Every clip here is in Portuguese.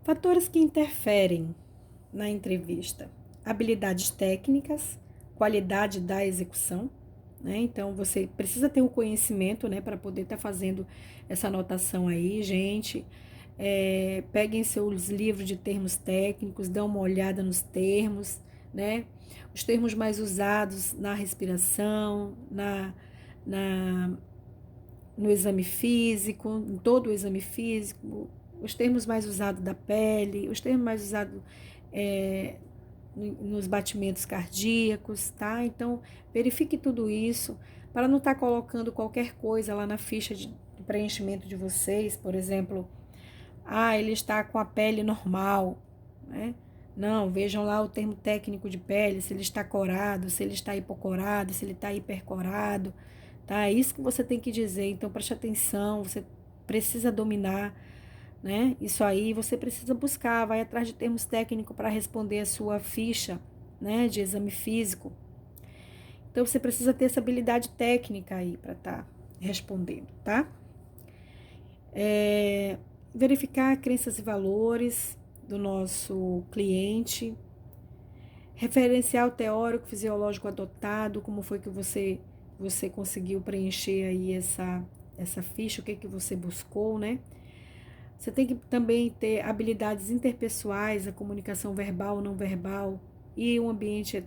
Fatores que interferem na entrevista: habilidades técnicas, qualidade da execução, né? Então você precisa ter o conhecimento, né, para poder estar fazendo essa anotação aí, gente. Peguem seus livros de termos técnicos, dão uma olhada nos termos, né? Os termos mais usados na respiração, na no exame físico, em todo o exame físico, os termos mais usados da pele, os termos mais usados é, nos batimentos cardíacos, tá? Então, verifique tudo isso para não estar colocando qualquer coisa lá na ficha de preenchimento de vocês, por exemplo, ele está com a pele normal, né? Não, vejam lá o termo técnico de pele, se ele está corado, se ele está hipocorado, se ele está hipercorado, tá? É isso que você tem que dizer, então preste atenção, você precisa dominar, né? Isso aí você precisa buscar, vai atrás de termos técnicos para responder a sua ficha, né, de exame físico. Então você precisa ter essa habilidade técnica aí para estar respondendo, tá? Verificar crenças e valores do nosso cliente, referencial teórico, fisiológico adotado, como foi que você conseguiu preencher aí essa ficha, o que você buscou, né? Você tem que também ter habilidades interpessoais, a comunicação verbal, não verbal e o ambiente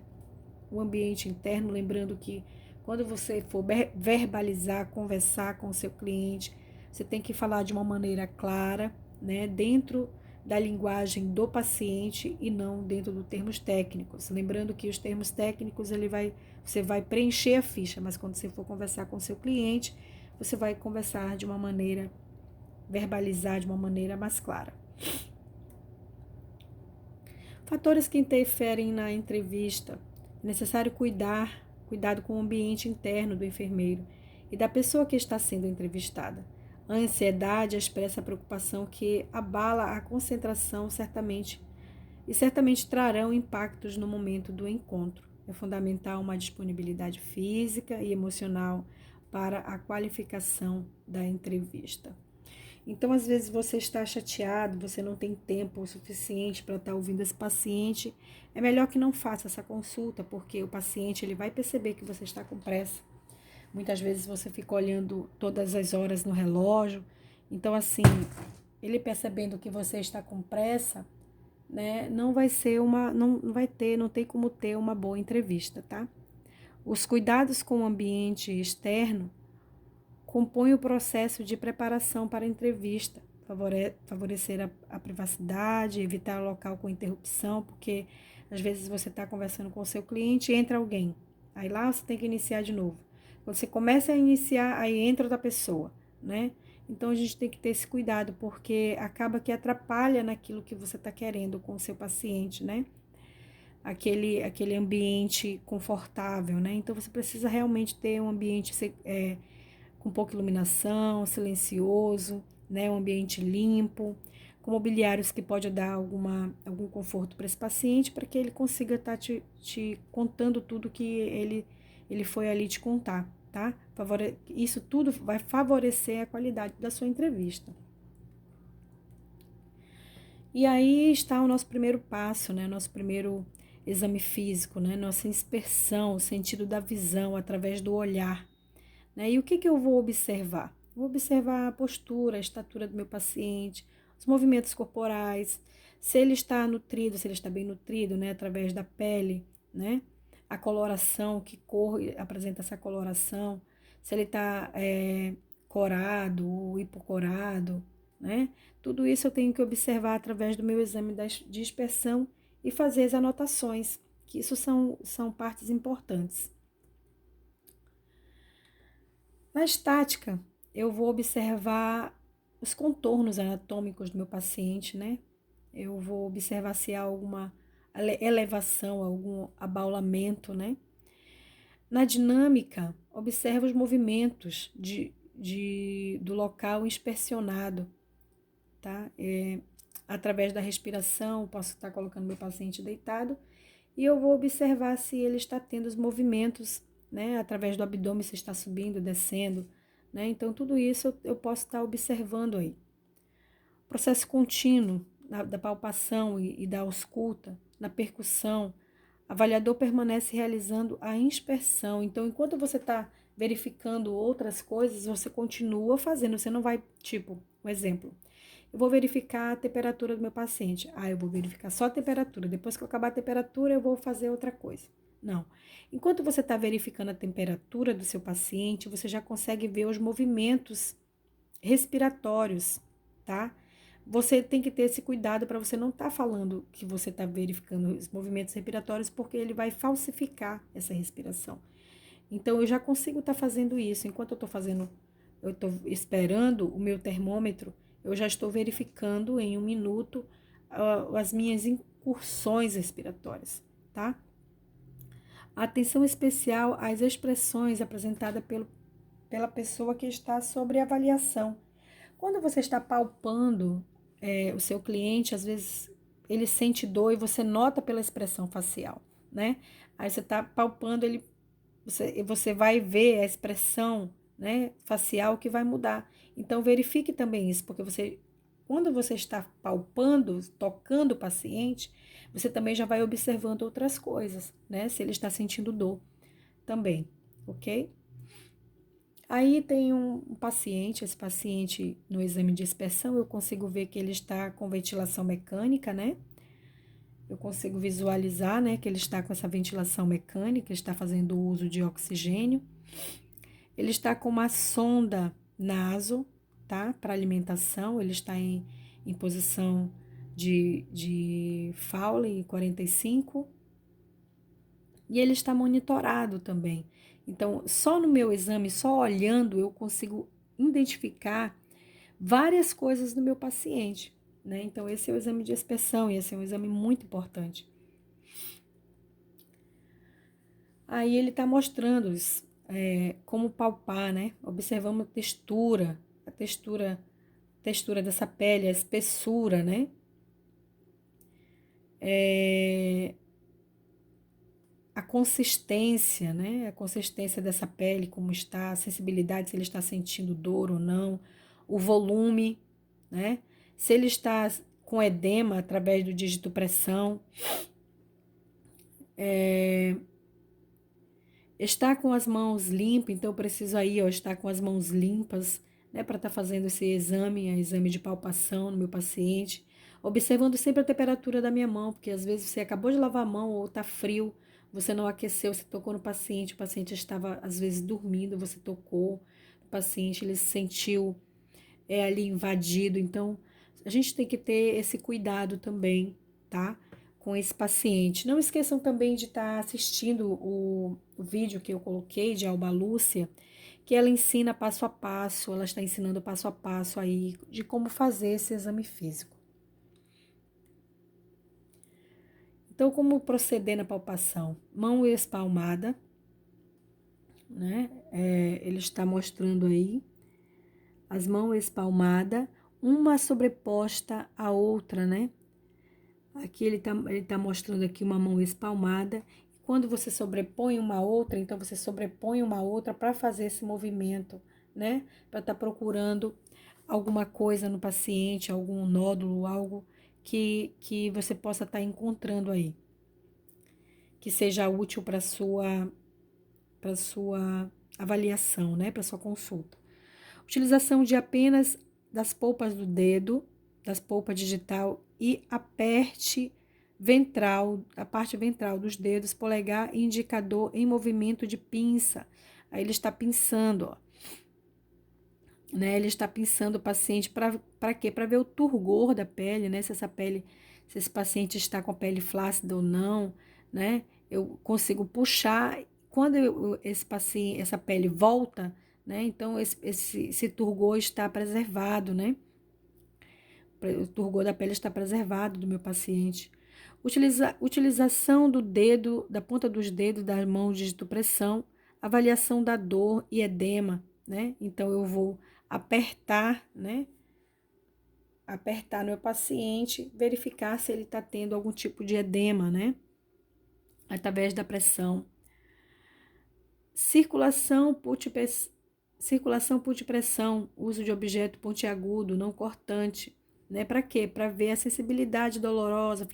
interno, lembrando que quando você for verbalizar, conversar com o seu cliente, você tem que falar de uma maneira clara, né, dentro da linguagem do paciente e não dentro dos termos técnicos. Lembrando que os termos técnicos você vai preencher a ficha, mas quando você for conversar com o seu cliente, você vai conversar de uma maneira, verbalizar de uma maneira mais clara. Fatores que interferem na entrevista. É necessário cuidado com o ambiente interno do enfermeiro e da pessoa que está sendo entrevistada. A ansiedade expressa a preocupação que abala a concentração certamente trarão impactos no momento do encontro. É fundamental uma disponibilidade física e emocional para a qualificação da entrevista. Então, às vezes você está chateado, você não tem tempo suficiente para estar ouvindo esse paciente, é melhor que não faça essa consulta, porque o paciente ele vai perceber que você está com pressa. Muitas vezes você fica olhando todas as horas no relógio. Então, assim, ele percebendo que você está com pressa, né, não vai ser não tem como ter uma boa entrevista, tá? Os cuidados com o ambiente externo compõe o processo de preparação para a entrevista, favorecer a privacidade, evitar local com interrupção, porque às vezes você está conversando com o seu cliente e entra alguém. Aí lá você tem que iniciar de novo. Quando você começa a iniciar, aí entra outra pessoa, né? Então a gente tem que ter esse cuidado, porque acaba que atrapalha naquilo que você está querendo com o seu paciente, né? Aquele ambiente confortável, né? Então você precisa realmente ter um ambiente com pouca iluminação, silencioso, né, um ambiente limpo, com mobiliários que pode dar algum conforto para esse paciente, para que ele consiga estar te contando tudo que ele foi ali te contar, tá? Isso tudo vai favorecer a qualidade da sua entrevista. E aí está o nosso primeiro passo, né? Nosso primeiro exame físico, né? Nossa inspeção, o sentido da visão através do olhar. Né? E o que eu vou observar? Vou observar a postura, a estatura do meu paciente, os movimentos corporais, se ele está nutrido, se ele está bem nutrido, né? Através da pele, né? A coloração, que cor apresenta essa coloração, se ele está corado ou hipocorado, né? Tudo isso eu tenho que observar através do meu exame de inspeção e fazer as anotações, que isso são partes importantes. Na estática, eu vou observar os contornos anatômicos do meu paciente, né? Eu vou observar se há alguma elevação, algum abaulamento, né? Na dinâmica, observo os movimentos do local inspecionado, tá? Através da respiração, posso estar colocando meu paciente deitado e eu vou observar se ele está tendo os movimentos, né, através do abdômen, se está subindo, descendo, né? Então, tudo isso eu posso estar observando aí. Processo contínuo, da palpação e da ausculta, na percussão, o avaliador permanece realizando a inspeção. Então, enquanto você está verificando outras coisas, você continua fazendo. Você não vai, tipo, um exemplo. Eu vou verificar a temperatura do meu paciente. Eu vou verificar só a temperatura. Depois que eu acabar a temperatura, eu vou fazer outra coisa. Não. Enquanto você está verificando a temperatura do seu paciente, você já consegue ver os movimentos respiratórios, tá? Você tem que ter esse cuidado para você não estar falando que você está verificando os movimentos respiratórios, porque ele vai falsificar essa respiração. Então, eu já consigo estar fazendo isso. Enquanto eu estou esperando o meu termômetro, eu já estou verificando em 1 minuto as minhas incursões respiratórias, tá? Atenção especial às expressões apresentadas pela pessoa que está sobre avaliação. Quando você está palpando o seu cliente, às vezes ele sente dor e você nota pela expressão facial, né? Aí você está palpando ele, você vai ver a expressão, né, facial que vai mudar. Então verifique também isso, porque quando você está palpando, tocando o paciente, você também já vai observando outras coisas, né? Se ele está sentindo dor também, ok? Aí tem um paciente, esse paciente no exame de inspeção, eu consigo ver que ele está com ventilação mecânica, né? Eu consigo visualizar, né, que ele está com essa ventilação mecânica, está fazendo uso de oxigênio. Ele está com uma sonda naso, tá? Para alimentação, ele está em posição de Fowler 45 e ele está monitorado também. Então, só no meu exame, só olhando, eu consigo identificar várias coisas no meu paciente, né? Então, esse é o exame de inspeção e esse é um exame muito importante. Aí ele está mostrando como palpar, né? Observamos a textura dessa pele, a espessura, né? A consistência, né? A consistência dessa pele, como está, a sensibilidade, se ele está sentindo dor ou não, o volume, né? Se ele está com edema através do dígito pressão, está com as mãos limpas, então eu preciso aí, ó, estar com as mãos limpas, né, para estar fazendo esse exame de palpação no meu paciente, observando sempre a temperatura da minha mão, porque às vezes você acabou de lavar a mão ou tá frio, você não aqueceu, você tocou no paciente, o paciente estava às vezes dormindo, você tocou no paciente, ele se sentiu ali invadido, então a gente tem que ter esse cuidado também, tá? Com esse paciente. Não esqueçam também de estar assistindo o vídeo que eu coloquei de Alba Lúcia, que ela ensina passo a passo, ela está ensinando passo a passo aí de como fazer esse exame físico. Então, como proceder na palpação? Mão espalmada, né? Ele está mostrando aí as mãos espalmadas, uma sobreposta à outra, né? Aqui ele tá mostrando aqui uma mão espalmada. E quando você sobrepõe uma outra, então você sobrepõe uma outra para fazer esse movimento, né? Para estar procurando alguma coisa no paciente, algum nódulo, algo que você possa estar encontrando aí, que seja útil para sua avaliação, né? Para sua consulta. Utilização de apenas das polpas do dedo, das polpas digital e aperte ventral, a parte ventral dos dedos, polegar e indicador em movimento de pinça. Aí ele está pinçando, ó. Né? Ele está pinçando o paciente para quê? Para ver o turgor da pele, né? Se esse paciente está com a pele flácida ou não, né? Eu consigo puxar. Quando essa pele volta, né? Então esse turgor está preservado, né? O turgor da pele está preservado do meu paciente. Utilização do dedo, da ponta dos dedos da mão de digitopressão, avaliação da dor e edema, né? Então eu vou apertar, né? Apertar no meu paciente, verificar se ele está tendo algum tipo de edema, né? Através da pressão. Circulação por pressão, uso de objeto pontiagudo, não cortante, né? Para quê? Para ver a sensibilidade dolorosa.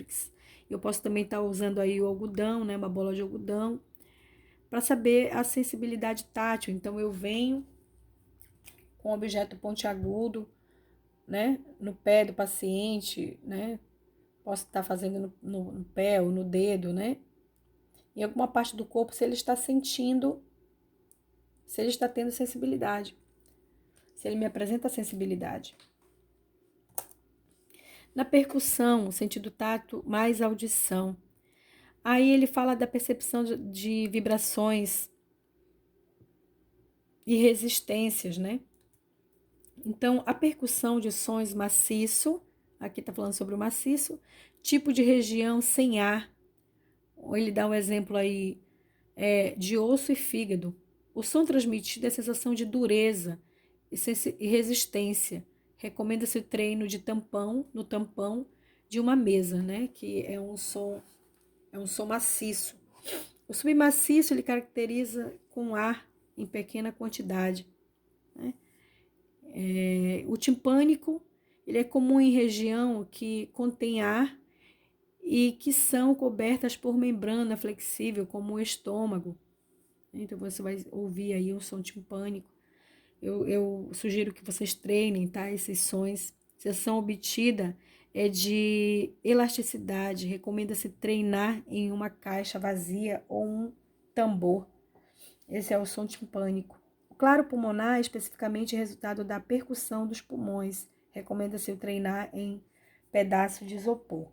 Eu posso também estar usando aí o algodão, né? Uma bola de algodão, para saber a sensibilidade tátil. Então, eu venho com um objeto pontiagudo, né? No pé do paciente, né? Posso estar fazendo no pé ou no dedo, né? Em alguma parte do corpo, se ele está sentindo, se ele está tendo sensibilidade, se ele me apresenta sensibilidade. Na percussão, sentido tato mais audição. Aí ele fala da percepção de vibrações e resistências, né? Então, a percussão de sons maciço, aqui está falando sobre o maciço, tipo de região sem ar. Ele dá um exemplo aí de osso e fígado. O som transmitido é a sensação de dureza e resistência. Recomenda-se o treino de tampão, no tampão de uma mesa, né? Que é um som maciço. O submaciço ele caracteriza com ar em pequena quantidade, né? O timpânico ele é comum em região que contém ar e que são cobertas por membrana flexível, como o estômago. Então você vai ouvir aí um som timpânico. Eu sugiro que vocês treinem, tá? Esses sons. Sensação obtida é de elasticidade. Recomenda-se treinar em uma caixa vazia ou um tambor. Esse é o som timpânico. O claro pulmonar é especificamente resultado da percussão dos pulmões. Recomenda-se treinar em pedaço de isopor.